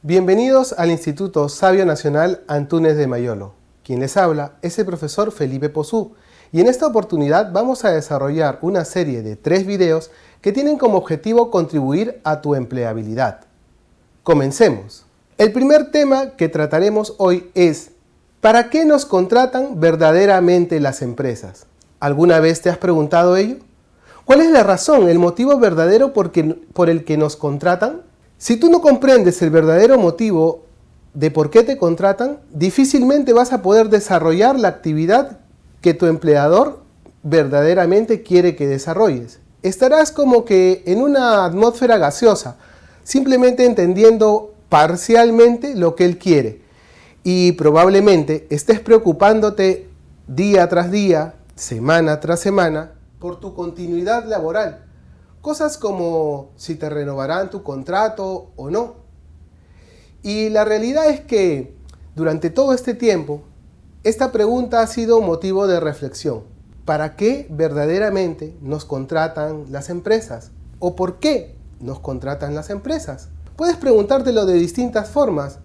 Bienvenidos al Instituto Sabio Nacional Antúnez de Mayolo. Quien les habla es el profesor Felipe Pozú y en esta oportunidad vamos a desarrollar una serie de 3 videos que tienen como objetivo contribuir a tu empleabilidad. Comencemos. El primer tema que trataremos hoy es ¿para qué nos contratan verdaderamente las empresas? ¿Alguna vez te has preguntado ello? ¿Cuál es la razón, el motivo verdadero por el que nos contratan? Si tú no comprendes el verdadero motivo de por qué te contratan, difícilmente vas a poder desarrollar la actividad que tu empleador verdaderamente quiere que desarrolles. Estarás como que en una atmósfera gaseosa, simplemente entendiendo parcialmente lo que él quiere. Y probablemente estés preocupándote día tras día, semana tras semana, por tu continuidad laboral. Cosas como si te renovarán tu contrato o no. Y la realidad es que durante todo este tiempo, esta pregunta ha sido motivo de reflexión. ¿Para qué verdaderamente nos contratan las empresas? ¿O por qué nos contratan las empresas? Puedes preguntártelo de distintas formas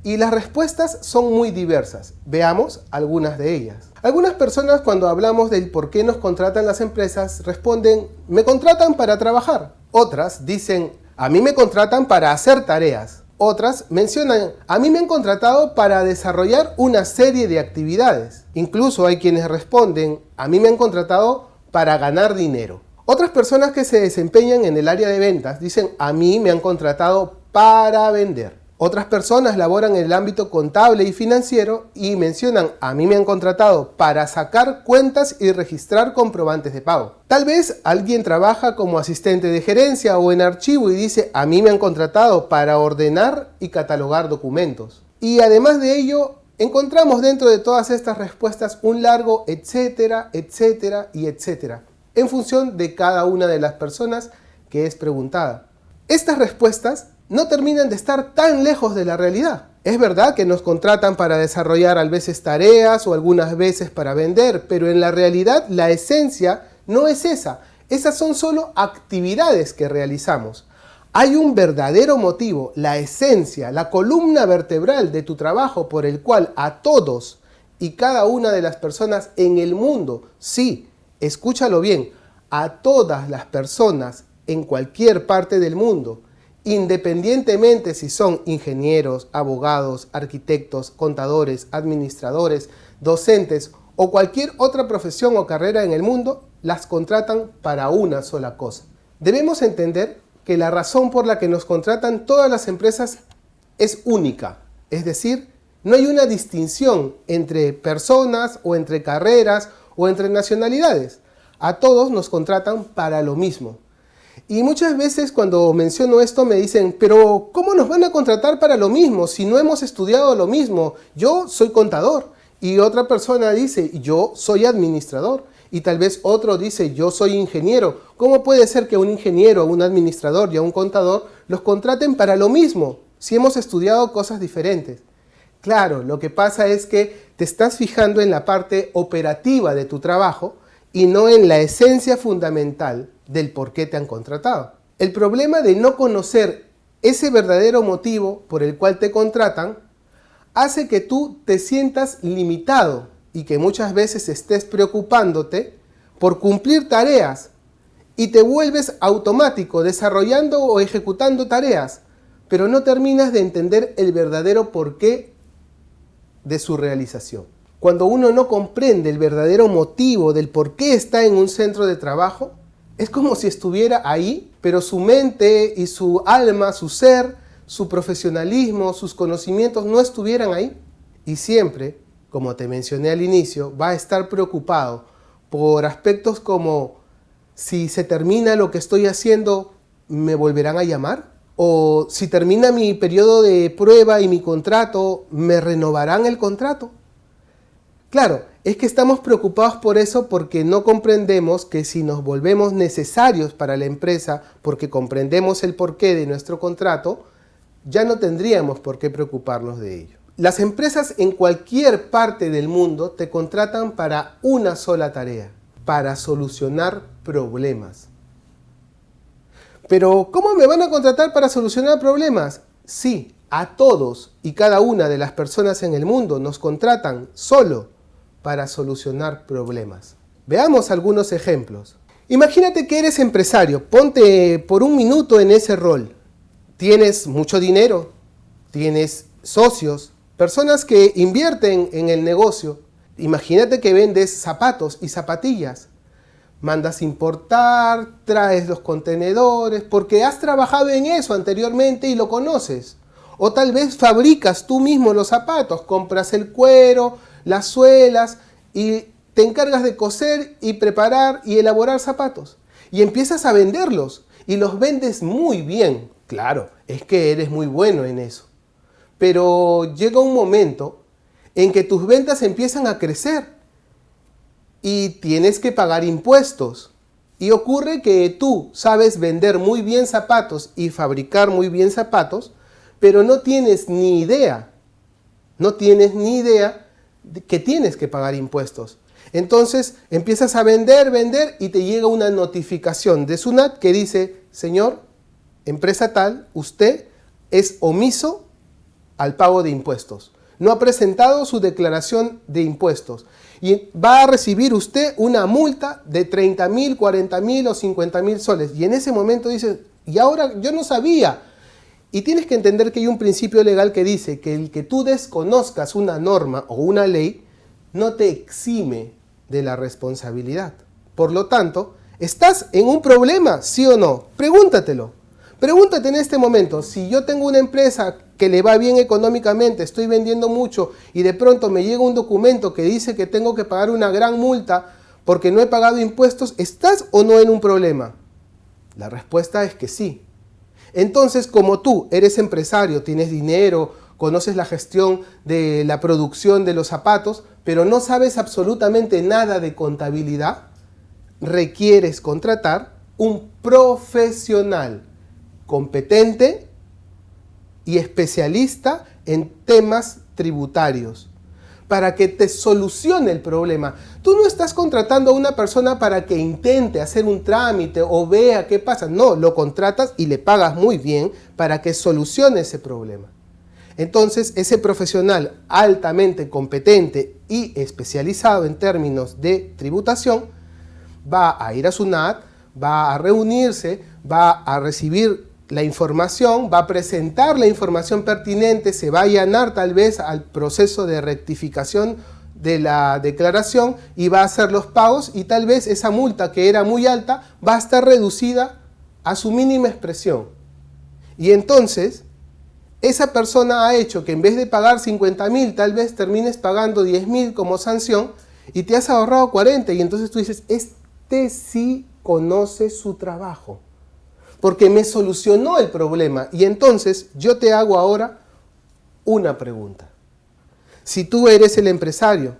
y las respuestas son muy diversas. Veamos algunas de ellas. Algunas personas cuando hablamos del por qué nos contratan las empresas responden, me contratan para trabajar. Otras dicen, a mí me contratan para hacer tareas. Otras mencionan, a mí me han contratado para desarrollar una serie de actividades. Incluso hay quienes responden, a mí me han contratado para ganar dinero. Otras personas que se desempeñan en el área de ventas dicen, a mí me han contratado para vender. Otras personas laboran en el ámbito contable y financiero y mencionan, a mí me han contratado para sacar cuentas y registrar comprobantes de pago. Tal vez alguien trabaja como asistente de gerencia o en archivo y dice, a mí me han contratado para ordenar y catalogar documentos. Y además de ello, encontramos dentro de todas estas respuestas un largo etcétera, etcétera y etcétera, en función de cada una de las personas que es preguntada. Estas respuestas no terminan de estar tan lejos de la realidad. Es verdad que nos contratan para desarrollar a veces tareas o algunas veces para vender, pero en la realidad la esencia no es esa. Esas son solo actividades que realizamos. Hay un verdadero motivo, la esencia, la columna vertebral de tu trabajo por el cual a todos y cada una de las personas en el mundo, sí, escúchalo bien, a todas las personas en cualquier parte del mundo, independientemente si son ingenieros, abogados, arquitectos, contadores, administradores, docentes o cualquier otra profesión o carrera en el mundo, las contratan para una sola cosa. Debemos entender que la razón por la que nos contratan todas las empresas es única, es decir, no hay una distinción entre personas o entre carreras o entre nacionalidades. A todos nos contratan para lo mismo. Y muchas veces cuando menciono esto me dicen, pero ¿cómo nos van a contratar para lo mismo si no hemos estudiado lo mismo? Yo soy contador y otra persona dice, yo soy administrador y tal vez otro dice, yo soy ingeniero. ¿Cómo puede ser que un ingeniero, un administrador y a un contador los contraten para lo mismo si hemos estudiado cosas diferentes? Claro, lo que pasa es que te estás fijando en la parte operativa de tu trabajo y no en la esencia fundamental del por qué te han contratado. El problema de no conocer ese verdadero motivo por el cual te contratan hace que tú te sientas limitado y que muchas veces estés preocupándote por cumplir tareas y te vuelves automático desarrollando o ejecutando tareas, pero no terminas de entender el verdadero porqué de su realización. Cuando uno no comprende el verdadero motivo del por qué está en un centro de trabajo, es como si estuviera ahí, pero su mente y su alma, su ser, su profesionalismo, sus conocimientos no estuvieran ahí. Y siempre, como te mencioné al inicio, va a estar preocupado por aspectos como si se termina lo que estoy haciendo, ¿me volverán a llamar? O si termina mi periodo de prueba y mi contrato, ¿me renovarán el contrato? Claro, es que estamos preocupados por eso porque no comprendemos que si nos volvemos necesarios para la empresa porque comprendemos el porqué de nuestro contrato, ya no tendríamos por qué preocuparnos de ello. Las empresas en cualquier parte del mundo te contratan para una sola tarea, para solucionar problemas. Pero, ¿cómo me van a contratar para solucionar problemas? Sí, A todos y cada una de las personas en el mundo nos contratan solo para solucionar problemas. Veamos algunos ejemplos. Imagínate que eres empresario, ponte por un minuto en ese rol. Tienes mucho dinero, tienes socios, personas que invierten en el negocio. Imagínate que vendes zapatos y zapatillas. Mandas importar, traes los contenedores, porque has trabajado en eso anteriormente y lo conoces. O tal vez fabricas tú mismo los zapatos, compras el cuero, las suelas y te encargas de coser y preparar y elaborar zapatos. Y empiezas a venderlos y los vendes muy bien. Claro, es que eres muy bueno en eso. Pero llega un momento en que tus ventas empiezan a crecer y tienes que pagar impuestos. Y ocurre que tú sabes vender muy bien zapatos y fabricar muy bien zapatos, pero no tienes ni idea de que tienes que pagar impuestos. Entonces empiezas a vender y te llega una notificación de SUNAT que dice: señor, empresa tal, usted es omiso al pago de impuestos. No ha presentado su declaración de impuestos y va a recibir usted una multa de 30.000, 40.000 o 50.000 soles. Y en ese momento dice: y ahora yo no sabía. Y tienes que entender que hay un principio legal que dice que el que tú desconozcas una norma o una ley no te exime de la responsabilidad. Por lo tanto, ¿estás en un problema, sí o no? Pregúntatelo. Pregúntate en este momento: si yo tengo una empresa que le va bien económicamente, estoy vendiendo mucho y de pronto me llega un documento que dice que tengo que pagar una gran multa porque no he pagado impuestos, ¿estás o no en un problema? La respuesta es que sí. Entonces, como tú eres empresario, tienes dinero, conoces la gestión de la producción de los zapatos, pero no sabes absolutamente nada de contabilidad, requieres contratar un profesional competente y especialista en temas tributarios para que te solucione el problema. Tú no estás contratando a una persona para que intente hacer un trámite o vea qué pasa. No, lo contratas y le pagas muy bien para que solucione ese problema. Entonces, ese profesional altamente competente y especializado en términos de tributación va a ir a SUNAT, va a reunirse, va a recibir la información, va a presentar la información pertinente, se va a allanar tal vez al proceso de rectificación de la declaración y va a hacer los pagos, y tal vez esa multa que era muy alta va a estar reducida a su mínima expresión. Y entonces esa persona ha hecho que en vez de pagar 50.000 tal vez termines pagando 10.000 como sanción y te has ahorrado 40, y entonces tú dices: este sí conoce su trabajo, porque me solucionó el problema. Y entonces yo te hago ahora una pregunta. Si tú eres el empresario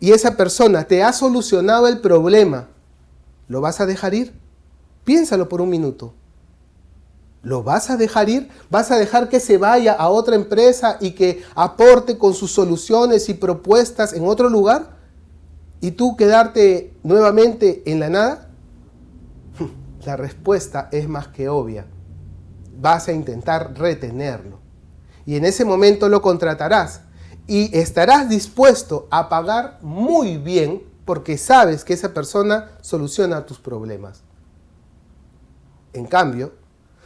y esa persona te ha solucionado el problema, ¿lo vas a dejar ir? Piénsalo por un minuto. ¿Lo vas a dejar ir? ¿Vas a dejar que se vaya a otra empresa y que aporte con sus soluciones y propuestas en otro lugar? ¿Y tú quedarte nuevamente en la nada? La respuesta es más que obvia. Vas a intentar retenerlo. Y en ese momento lo contratarás. Y estarás dispuesto a pagar muy bien porque sabes que esa persona soluciona tus problemas. En cambio,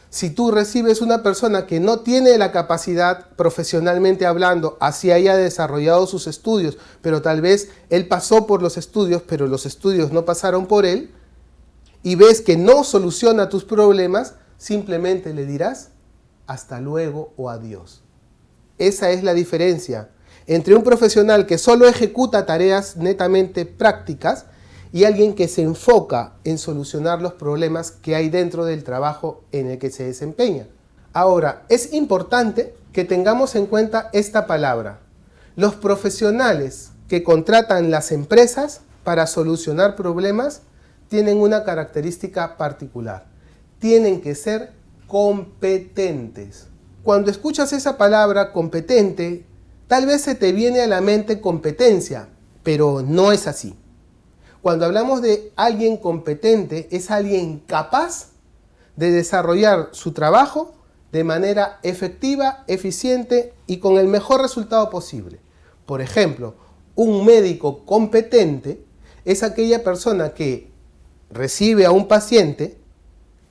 si tú recibes una persona que no tiene la capacidad, profesionalmente hablando, así haya desarrollado sus estudios, pero tal vez él pasó por los estudios, pero los estudios no pasaron por él, y ves que no soluciona tus problemas, simplemente le dirás: hasta luego o adiós. Esa es la diferencia entre un profesional que solo ejecuta tareas netamente prácticas y alguien que se enfoca en solucionar los problemas que hay dentro del trabajo en el que se desempeña. Ahora, es importante que tengamos en cuenta esta palabra. Los profesionales que contratan las empresas para solucionar problemas tienen una característica particular: tienen que ser competentes. Cuando escuchas esa palabra competente, tal vez se te viene a la mente competencia, pero no es así. Cuando hablamos de alguien competente, es alguien capaz de desarrollar su trabajo de manera efectiva, eficiente y con el mejor resultado posible. Por ejemplo, un médico competente es aquella persona que recibe a un paciente,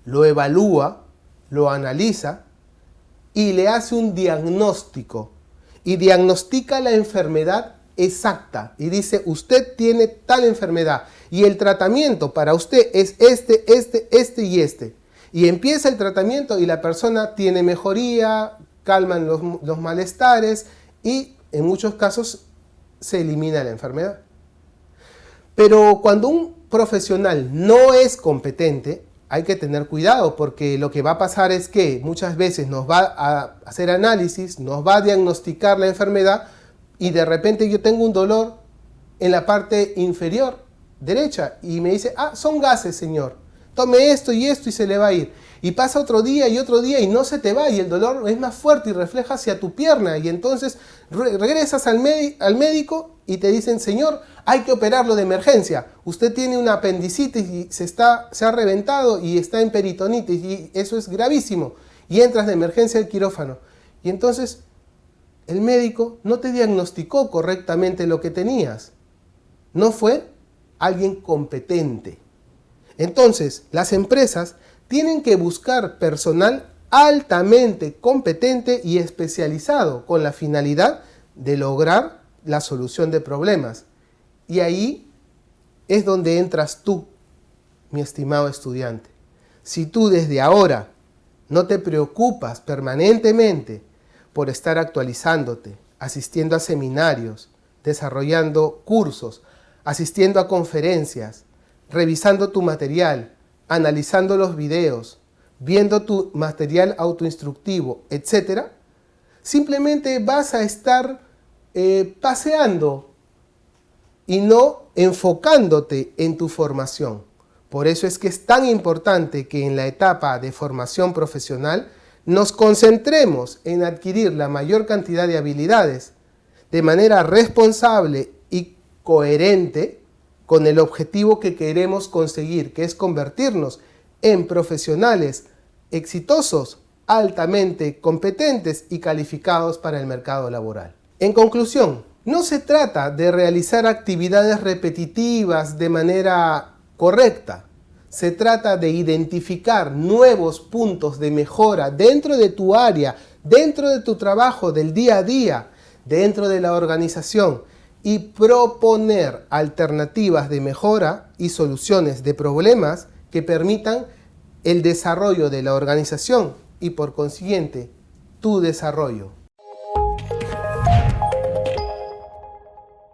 lo evalúa, lo analiza y le hace un diagnóstico y diagnostica la enfermedad exacta y dice: usted tiene tal enfermedad y el tratamiento para usted es este y este. Y empieza el tratamiento y la persona tiene mejoría, calman los malestares y en muchos casos se elimina la enfermedad. Pero cuando un profesional no es competente, hay que tener cuidado, porque lo que va a pasar es que muchas veces nos va a hacer análisis, nos va a diagnosticar la enfermedad y de repente yo tengo un dolor en la parte inferior derecha y me dice: ah, son gases, señor, tome esto y se le va a ir. Y pasa otro día y no se te va y el dolor es más fuerte y refleja hacia tu pierna y entonces regresas al médico y te dicen: señor, hay que operarlo de emergencia, usted tiene una apendicitis y se ha reventado y está en peritonitis y eso es gravísimo, y entras de emergencia al quirófano. Y entonces el médico no te diagnosticó correctamente lo que tenías, no fue alguien competente. Entonces las empresas tienen que buscar personal altamente competente y especializado con la finalidad de lograr la solución de problemas. Y ahí es donde entras tú, mi estimado estudiante. Si tú desde ahora no te preocupas permanentemente por estar actualizándote, asistiendo a seminarios, desarrollando cursos, asistiendo a conferencias, revisando tu material, analizando los videos, viendo tu material autoinstructivo, etc., simplemente vas a estar paseando y no enfocándote en tu formación. Por eso es que es tan importante que en la etapa de formación profesional nos concentremos en adquirir la mayor cantidad de habilidades de manera responsable y coherente con el objetivo que queremos conseguir, que es convertirnos en profesionales exitosos, altamente competentes y calificados para el mercado laboral. En conclusión, no se trata de realizar actividades repetitivas de manera correcta. Se trata de identificar nuevos puntos de mejora dentro de tu área, dentro de tu trabajo del día a día, dentro de la organización, y proponer alternativas de mejora y soluciones de problemas que permitan el desarrollo de la organización y por consiguiente tu desarrollo.